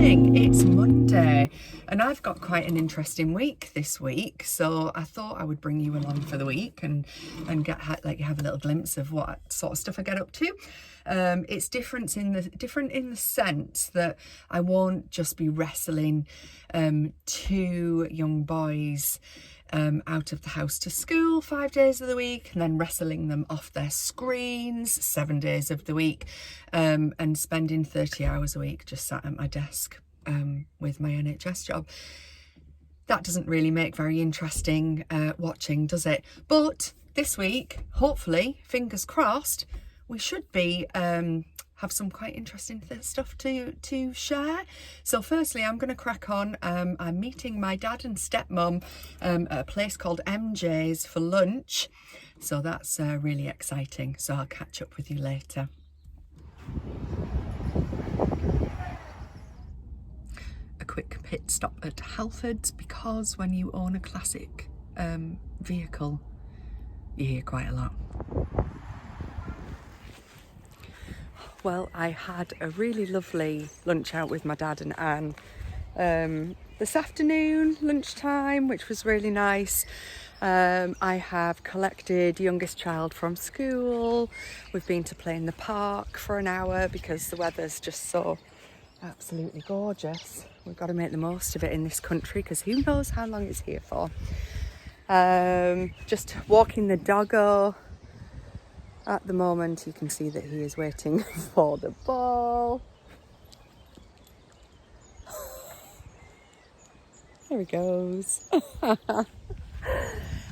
morning, it's Monday and I've got quite an interesting week this week, so I thought I would bring you along for the week and let you have a little glimpse of what sort of stuff I get up to. It's different in the sense that I won't just be wrestling two young boys out of the house to school 5 days of the week and then wrestling them off their screens 7 days of the week, and spending 30 hours a week just sat at my desk with my NHS job. That doesn't really make very interesting watching, does it? But this week, hopefully, fingers crossed, we should be have some quite interesting stuff to share. So firstly, I'm going to crack on. I'm meeting my dad and stepmom at a place called MJ's for lunch. So that's really exciting. So I'll catch up with you later. A quick pit stop at Halfords, because when you own a classic vehicle, you hear quite a lot. Well, I had a really lovely lunch out with my dad and Anne this afternoon, lunchtime, which was really nice. I have collected youngest child from school. We've been to play in the park for an hour because the weather's just so absolutely gorgeous. We've got to make the most of it in this country because who knows how long it's here for. Just walking the doggo. At the moment, you can see that he is waiting for the ball. There he goes.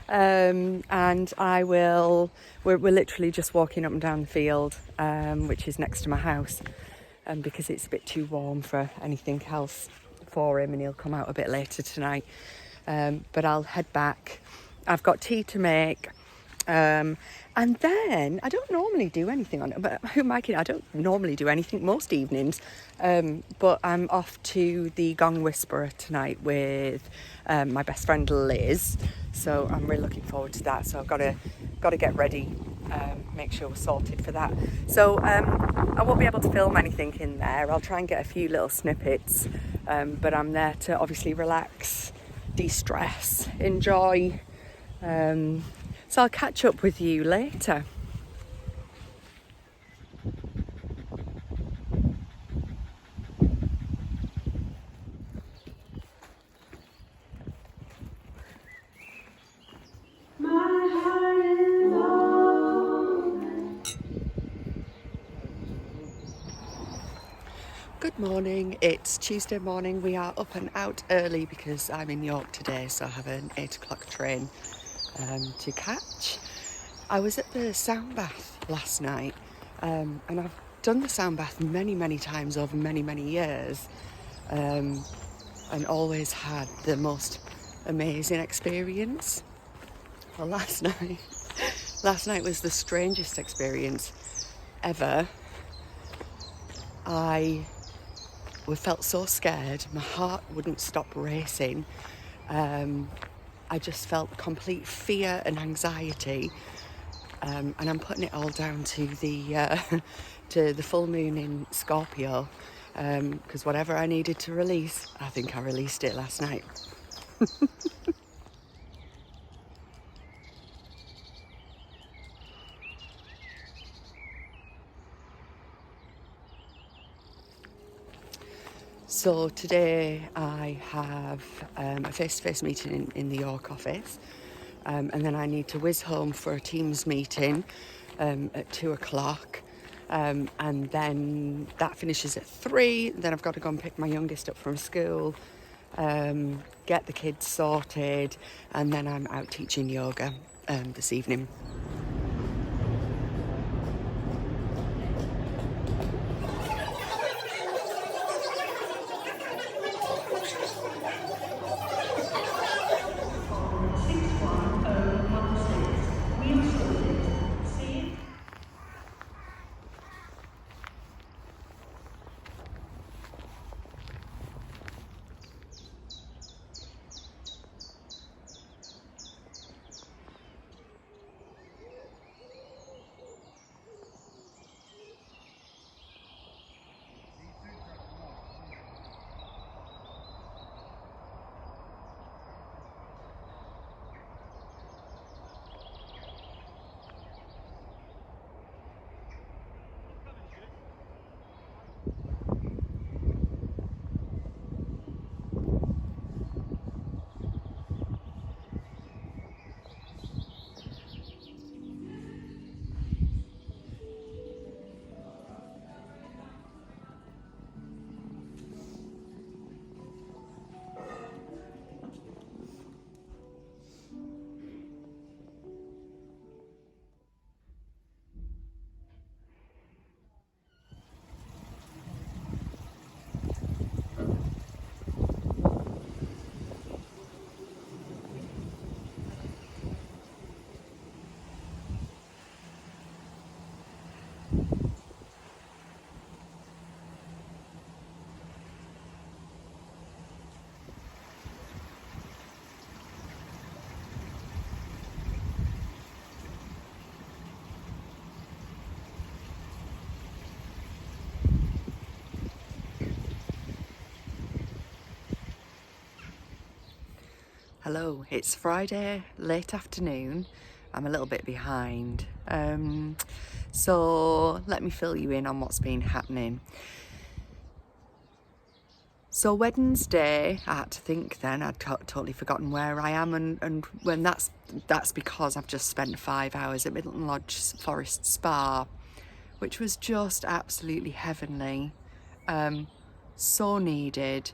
And we're literally just walking up and down the field, which is next to my house, because it's a bit too warm for anything else for him, and he'll come out a bit later tonight. But I'll head back. I've got tea to make. And then I don't normally do anything on it, but who am I kidding? I don't normally do anything most evenings, but I'm off to the Gong Whisperer tonight with my best friend Liz, so I'm really looking forward to that. So I've got to get ready, make sure we're sorted for that. So I won't be able to film anything in there. I'll try and get a few little snippets, but I'm there to obviously relax, de-stress, enjoy. So I'll catch up with you later. Good morning, it's Tuesday morning. We are up and out early because I'm in York today, so I have an 8 o'clock train to catch. I was at the sound bath last night, and I've done the sound bath many times over many years, and always had the most amazing experience. Well, last night was the strangest experience ever. I felt so scared, my heart wouldn't stop racing. I just felt complete fear and anxiety, and I'm putting it all down to the full moon in Scorpio, because whatever I needed to release, I think I released it last night. So today I have a face-to-face meeting in the York office, and then I need to whiz home for a Teams meeting at 2 o'clock, and then that finishes at 3. Then I've got to go and pick my youngest up from school, get the kids sorted, and then I'm out teaching yoga this evening. Hello, it's Friday, late afternoon. I'm a little bit behind. So let me fill you in on what's been happening. So Wednesday, I had to think then, I'd totally forgotten where I am, and when that's because I've just spent 5 hours at Middleton Lodge Forrest Spa, which was just absolutely heavenly. So needed.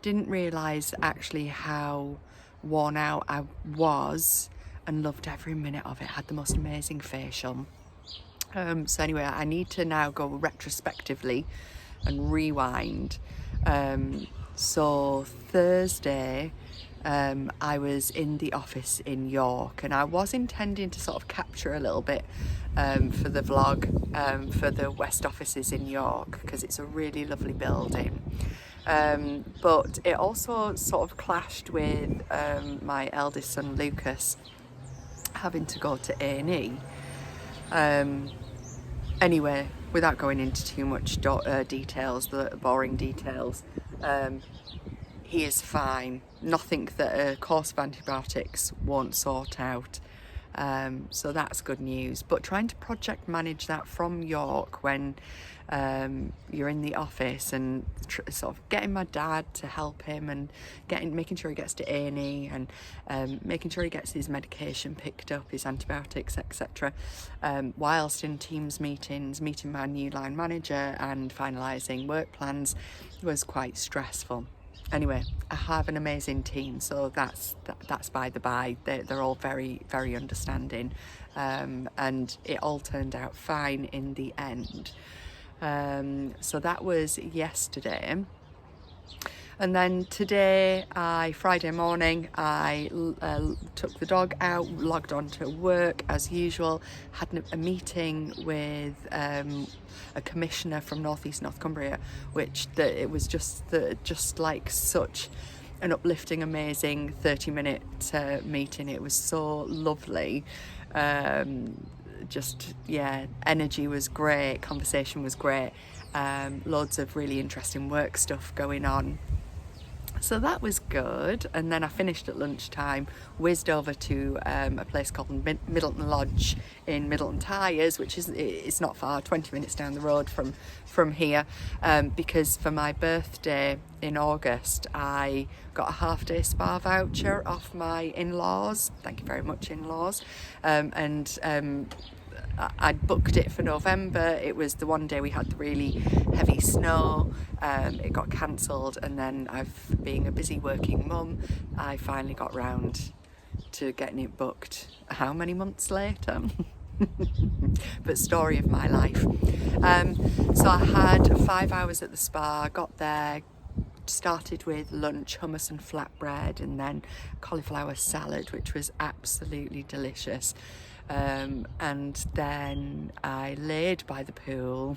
Didn't realise actually how worn out I was, and loved every minute of it. Had the most amazing facial. So anyway, I need to now go retrospectively and rewind. So Thursday, I was in the office in York, and I was intending to sort of capture a little bit for the vlog for the West offices in York, because it's a really lovely building. But it also sort of clashed with my eldest son Lucas having to go to A&E. Anyway, without going into too much details, the boring details, he is fine. Nothing that a course of antibiotics won't sort out. So that's good news. But trying to project manage that from York when you're in the office, and sort of getting my dad to help him, and making sure he gets to A&E, and making sure he gets his medication picked up, his antibiotics, etc. Whilst in Teams meetings, meeting my new line manager and finalising work plans was quite stressful. Anyway, I have an amazing team, so that's by the by. They're all very, very understanding, and it all turned out fine in the end. So that was yesterday. And then today, Friday morning, I took the dog out, logged on to work as usual, had a meeting with a commissioner from North East North Cumbria, which it was just like such an uplifting, amazing 30-minute meeting. It was so lovely. Energy was great, conversation was great, loads of really interesting work stuff going on. So that was good. And then I finished at lunchtime, whizzed over to a place called Middleton Lodge in Middleton Tyres, which it's not far, 20 minutes down the road from here, because for my birthday in August I got a half-day spa voucher off my in-laws. Thank you very much, in-laws. I'd booked it for November. It was the one day we had the really heavy snow. It got cancelled, and then being a busy working mum, I finally got round to getting it booked. How many months later? But story of my life. So I had 5 hours at the spa, got there, started with lunch, hummus and flatbread, and then cauliflower salad, which was absolutely delicious. And then I laid by the pool.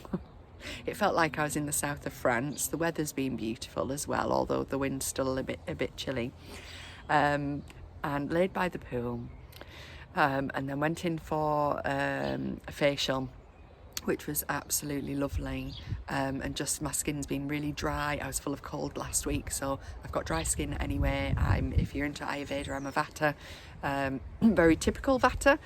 It felt like I was in the south of France. The weather's been beautiful as well, although the wind's still a bit chilly. And laid by the pool, and then went in for a facial, which was absolutely lovely. And just my skin's been really dry. I was full of cold last week, so I've got dry skin anyway. If you're into Ayurveda, I'm a Vata, very typical Vata.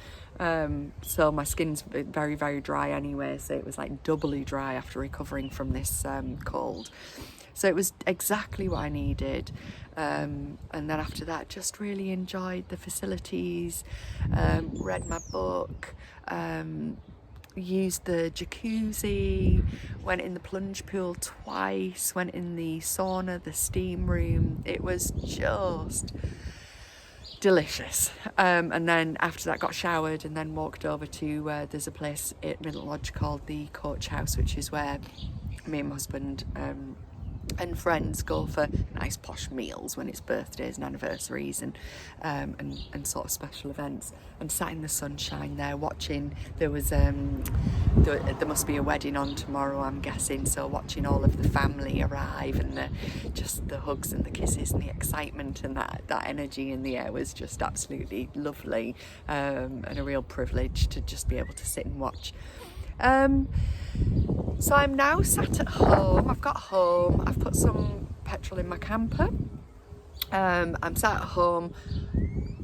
So my skin's very, very dry anyway, so it was like doubly dry after recovering from this cold. So it was exactly what I needed. And then after that, just really enjoyed the facilities, read my book, used the jacuzzi, went in the plunge pool twice, went in the sauna, the steam room. It was just delicious. And then after that got showered, and then walked over to there's a place at Middleton Lodge called the Coach House, which is where me and my husband and friends go for nice posh meals when it's birthdays and anniversaries and sort of special events, and sat in the sunshine there watching. There must be a wedding on tomorrow, I'm guessing, so watching all of the family arrive, and the hugs and the kisses and the excitement and that energy in the air was just absolutely lovely, and a real privilege to just be able to sit and watch. So I'm now sat at home. I've got home, I've put some petrol in my camper, I'm sat at home.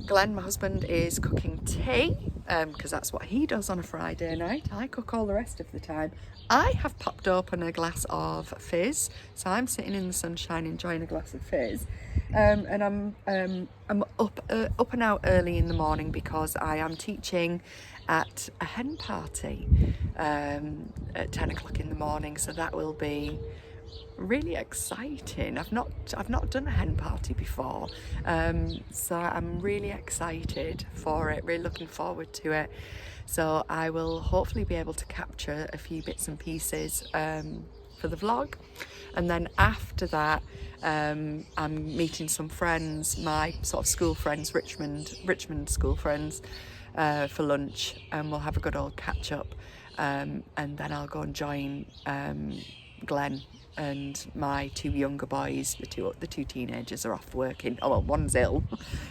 Glenn, my husband, is cooking tea because that's what he does on a Friday night. I cook all the rest of the time. I have popped open a glass of fizz, so I'm sitting in the sunshine enjoying a glass of fizz, and I'm up and out early in the morning because I am teaching at a hen party at 10 o'clock in the morning, so that will be really exciting. I've not done a hen party before, so I'm really excited for it, really looking forward to it. So I will hopefully be able to capture a few bits and pieces for the vlog, and then after that I'm meeting some friends, my sort of school friends, Richmond school friends, for lunch, and we'll have a good old catch up, and then I'll go and join Glenn and my two younger boys. The two teenagers are off working. Oh well, one's ill,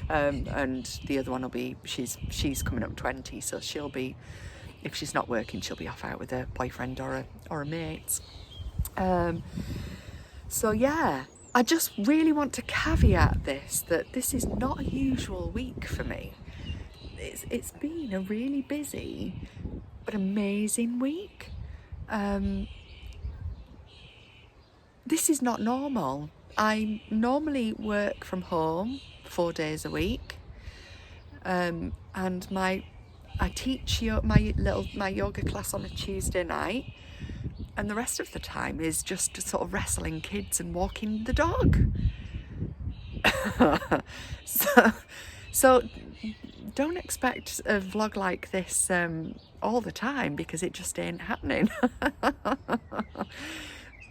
and the other one will be, she's coming up 20, so she'll be, if she's not working, she'll be off out with a boyfriend or a mate. So yeah, I just really want to caveat this, that this is not a usual week for me. It's been a really busy but amazing week. This is not normal. I normally work from home 4 days a week, and I teach my yoga class on a Tuesday night, and the rest of the time is just sort of wrestling kids and walking the dog. So don't expect a vlog like this all the time, because it just ain't happening.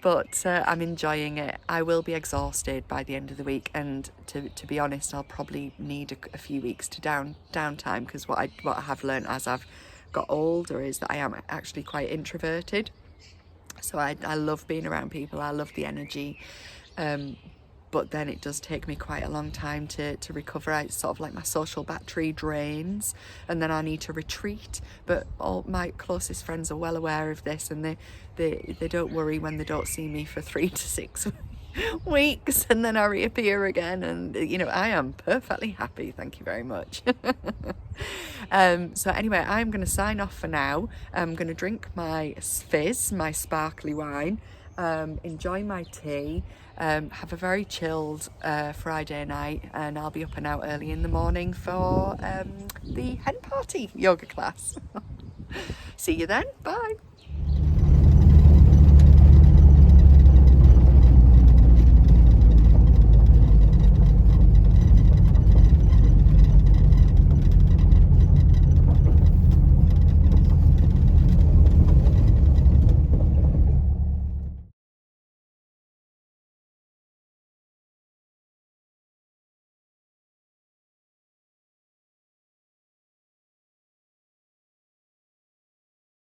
But I'm enjoying it. I will be exhausted by the end of the week, and to be honest, I'll probably need a few weeks to downtime, because what I have learned as I've got older is that I am actually quite introverted. So I love being around people, I love the energy, but then it does take me quite a long time to recover. It's sort of like my social battery drains, and then I need to retreat. But all my closest friends are well aware of this, and they don't worry when they don't see me for 3 to 6 weeks, and then I reappear again, and you know, I am perfectly happy, thank you very much. So anyway, I'm going to sign off for now. I'm going to drink my fizz, my sparkly wine, enjoy my tea, have a very chilled Friday night, and I'll be up and out early in the morning for the hen party yoga class. See you then, bye.